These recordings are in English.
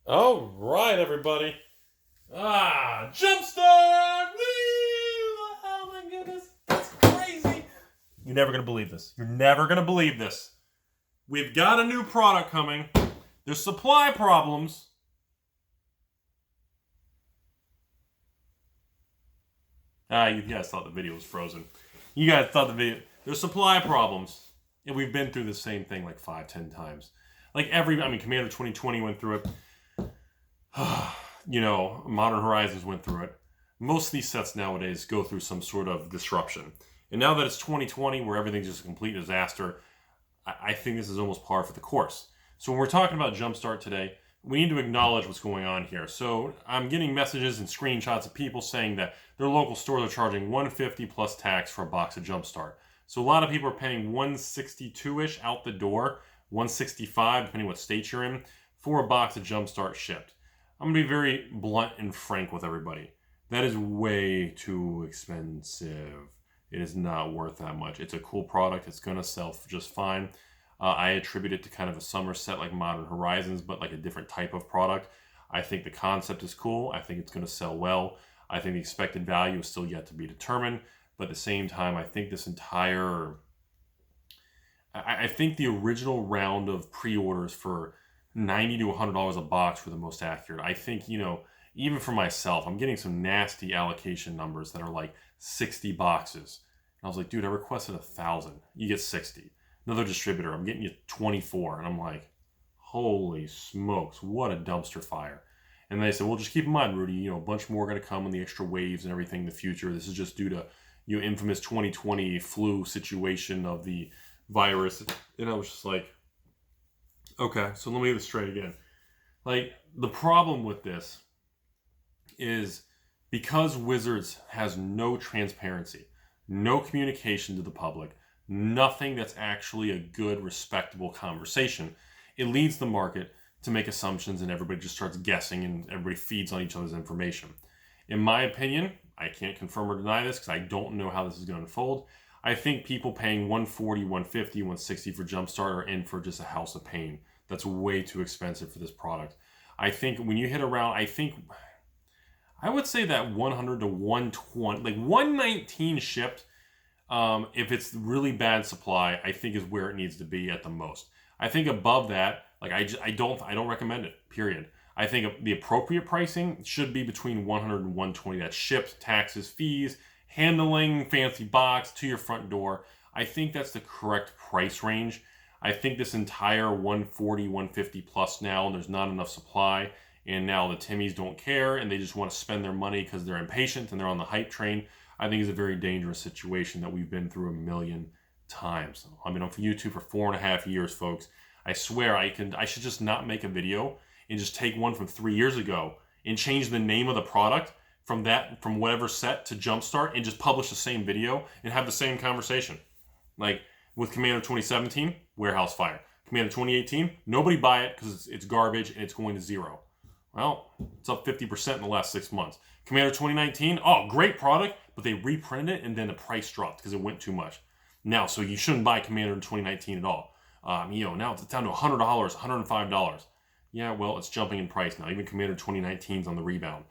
All right, everybody. Jumpstart! Oh my goodness, that's crazy. You're never gonna believe this. You're never gonna believe this. We've got a new product coming. There's supply problems. You guys thought the video was frozen. You guys thought the video... There's supply problems. And we've been through the same thing like 5-10 times. Like Commander 2020 went through it. Modern Horizons went through it. Most of these sets nowadays go through some sort of disruption. And now that it's 2020, where everything's just a complete disaster, I think this is almost par for the course. So when we're talking about Jumpstart today, we need to acknowledge what's going on here. So I'm getting messages and screenshots of people saying that their local stores are charging $150 plus tax for a box of Jumpstart. So a lot of people are paying $162-ish out the door, $165 depending what state you're in, for a box of Jumpstart shipped. I'm going to be very blunt and frank with everybody. That is way too expensive. It is not worth that much. It's a cool product. It's going to sell just fine. I attribute it to kind of a summer set like Modern Horizons, but like a different type of product. I think the concept is cool. I think it's going to sell well. I think the expected value is still yet to be determined. But at the same time, I think this entire... I think the original round of pre-orders for $90 to $100 a box were the most accurate. I think, even for myself, I'm getting some nasty allocation numbers that are like 60 boxes. And I was like, dude, I requested 1,000. You get 60. Another distributor, I'm getting you 24. And I'm like, holy smokes, what a dumpster fire. And they said, well, just keep in mind, Rudy, a bunch more are going to come in the extra waves and everything in the future. This is just due to, infamous 2020 flu situation of the virus. And I was just like, okay, so let me get this straight again. Like, the problem with this is because Wizards has no transparency, no communication to the public, nothing that's actually a good, respectable conversation, it leads the market to make assumptions and everybody just starts guessing and everybody feeds on each other's information. In my opinion, I can't confirm or deny this because I don't know how this is going to unfold. I think people paying $140, $150, $160 for Jumpstart are in for just a house of pain. That's way too expensive for this product. I think when you hit around, I would say that 100 to 120, like 119 shipped, if it's really bad supply, I think is where it needs to be at the most. I think above that, like I don't recommend it, period. I think the appropriate pricing should be between 100 and 120. That's shipped, taxes, fees, handling, fancy box to your front door. I think that's the correct price range. I think this entire 140, 150 plus now, and there's not enough supply, and now the Timmies don't care, and they just want to spend their money because they're impatient and they're on the hype train, I think is a very dangerous situation that we've been through a million times. I've been on YouTube for 4.5 years, folks. I swear I should just not make a video and just take one from 3 years ago and change the name of the product from whatever set to Jumpstart and just publish the same video and have the same conversation. Like with Commander 2017, warehouse fire. Commander 2018, nobody buy it because it's garbage and it's going to zero. Well, it's up 50% in the last 6 months. Commander 2019, great product, but they reprinted it and then the price dropped because it went too much. Now, so you shouldn't buy Commander in 2019 at all. Now it's down to $100, $105. Yeah, well, it's jumping in price now. Even Commander 2019's on the rebound.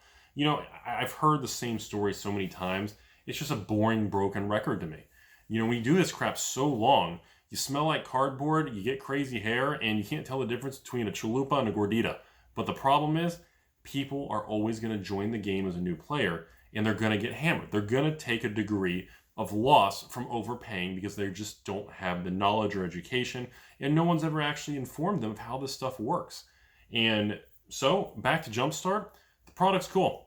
I've heard the same story so many times. It's just a boring, broken record to me. When you do this crap so long, you smell like cardboard, you get crazy hair, and you can't tell the difference between a chalupa and a gordita. But the problem is, people are always going to join the game as a new player, and they're going to get hammered. They're going to take a degree of loss from overpaying because they just don't have the knowledge or education, and no one's ever actually informed them of how this stuff works. And so, back to Jumpstart, the product's cool.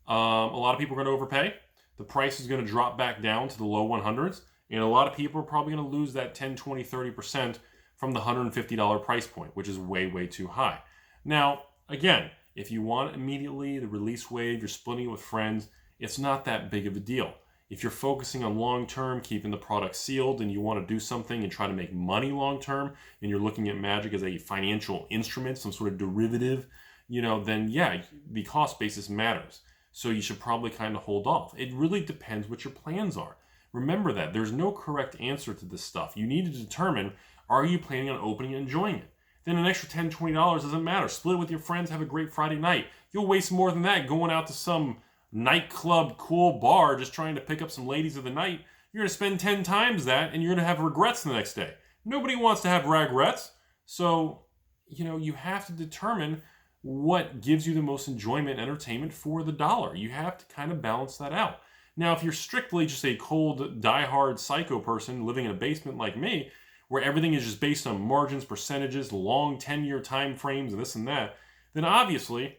A lot of people are going to overpay. The price is going to drop back down to the low 100s, and a lot of people are probably going to lose that 10, 20, 30% from the $150 price point, which is way, way too high. Now, again, if you want immediately the release wave, you're splitting it with friends, it's not that big of a deal. If you're focusing on long-term, keeping the product sealed, and you want to do something and try to make money long-term, and you're looking at Magic as a financial instrument, some sort of derivative, then yeah, the cost basis matters. So you should probably kind of hold off. It really depends what your plans are. Remember that. There's no correct answer to this stuff. You need to determine, are you planning on opening and enjoying it? then an extra $10, $20 doesn't matter. Split it with your friends, have a great Friday night. You'll waste more than that going out to some nightclub cool bar just trying to pick up some ladies of the night. You're going to spend 10 times that, and you're going to have regrets the next day. Nobody wants to have regrets. So, you have to determine what gives you the most enjoyment and entertainment for the dollar. You have to kind of balance that out. Now, if you're strictly just a cold, diehard psycho person living in a basement like me, where everything is just based on margins, percentages, long 10-year time frames, and this and that, then obviously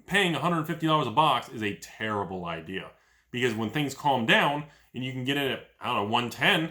paying $150 a box is a terrible idea. Because when things calm down and you can get in at, 110,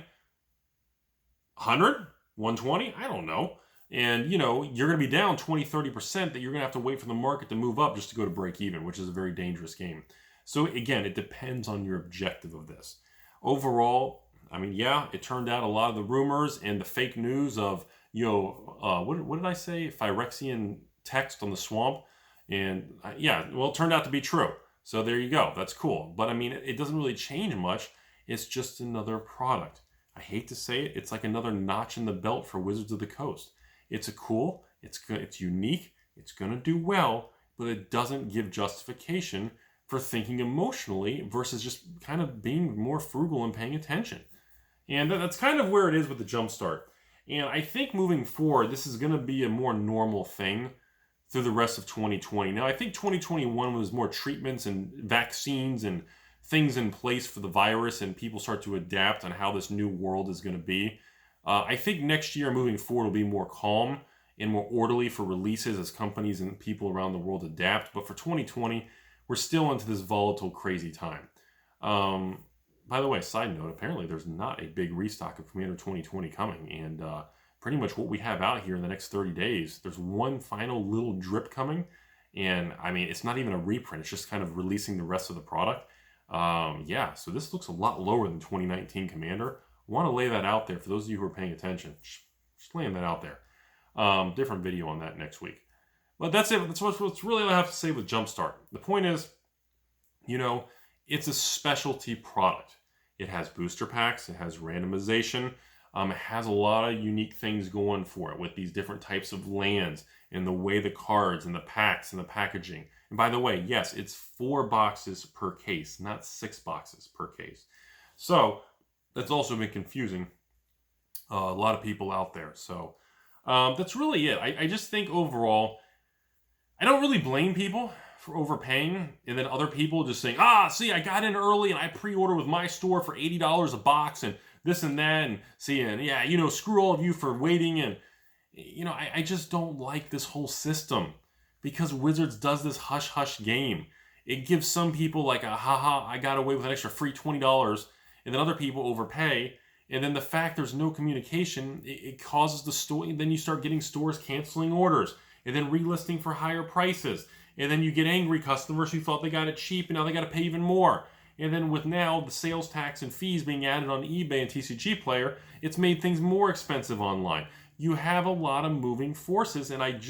100, 120, I don't know. And, you're going to be down 20, 30% that you're going to have to wait for the market to move up just to go to break even, which is a very dangerous game. So, again, it depends on your objective of this. Overall, it turned out a lot of the rumors and the fake news of, what did I say? Phyrexian text on the swamp. And, it turned out to be true. So there you go. That's cool. But, it doesn't really change much. It's just another product. I hate to say it. It's like another notch in the belt for Wizards of the Coast. It's it's unique, it's going to do well, but it doesn't give justification for thinking emotionally versus just kind of being more frugal and paying attention. And that's kind of where it is with the Jumpstart. And I think moving forward, this is going to be a more normal thing through the rest of 2020. Now, I think 2021 was more treatments and vaccines and things in place for the virus, and people start to adapt on how this new world is going to be. I think next year moving forward will be more calm and more orderly for releases as companies and people around the world adapt. But for 2020, we're still into this volatile, crazy time. By the way, side note, apparently there's not a big restock of Commander 2020 coming. And pretty much what we have out here in the next 30 days, there's one final little drip coming. And it's not even a reprint. It's just kind of releasing the rest of the product. So this looks a lot lower than 2019 Commander. I want to lay that out there for those of you who are paying attention. Just laying that out there. Different video on that next week. But that's it. That's what's really all I have to say with Jumpstart. The point is, it's a specialty product. It has booster packs. It has randomization. It has a lot of unique things going for it with these different types of lands and the way the cards and the packs and the packaging. And by the way, yes, it's 4 boxes per case, not 6 boxes per case. So that's also been confusing a lot of people out there. So that's really it. I just think overall, I don't really blame people for overpaying, and then other people just saying, see, I got in early and I pre-ordered with my store for $80 a box and this and that, and screw all of you for waiting. And, I just don't like this whole system because Wizards does this hush-hush game. It gives some people like I got away with an extra free $20, and then other people overpay. And then the fact there's no communication, it causes the store. Then you start getting stores canceling orders and then relisting for higher prices. And then you get angry customers who thought they got it cheap and now they got to pay even more. And then with now the sales tax and fees being added on eBay and TCG Player, it's made things more expensive online. You have a lot of moving forces, and I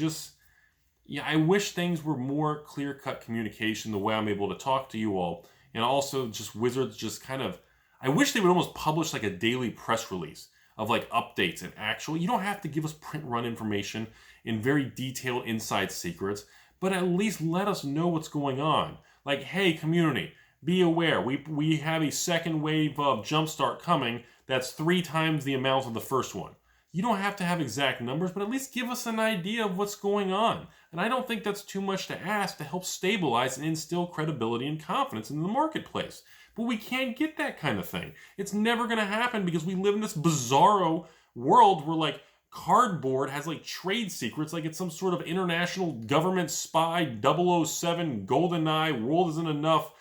wish things were more clear-cut communication the way I'm able to talk to you all. And also just Wizards just kind of, I wish they would almost publish like a daily press release of like updates and actual, you don't have to give us print run information in very detailed inside secrets, but at least let us know what's going on. Like, hey, community, be aware. We have a second wave of Jumpstart coming that's 3 times the amount of the first one. You don't have to have exact numbers, but at least give us an idea of what's going on. And I don't think that's too much to ask to help stabilize and instill credibility and confidence in the marketplace. But we can't get that kind of thing. It's never going to happen because we live in this bizarro world where like cardboard has like trade secrets, like it's some sort of international government spy 007 GoldenEye, world isn't enough,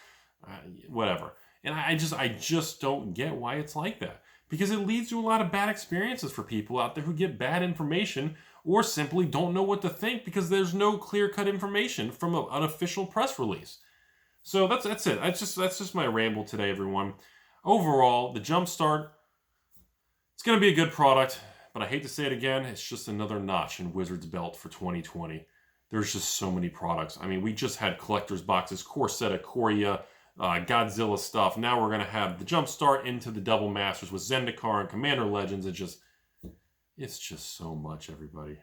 whatever. And I just don't get why it's like that. Because it leads to a lot of bad experiences for people out there who get bad information or simply don't know what to think because there's no clear-cut information from an official press release. So that's it. That's just my ramble today, everyone. Overall, the Jumpstart, it's going to be a good product, but I hate to say it again, it's just another notch in Wizards' belt for 2020. There's just so many products. I mean, we just had collector's boxes, core set of Ikoria, Godzilla stuff. Now we're going to have the Jumpstart into the Double Masters with Zendikar and Commander Legends. It's just so much, everybody.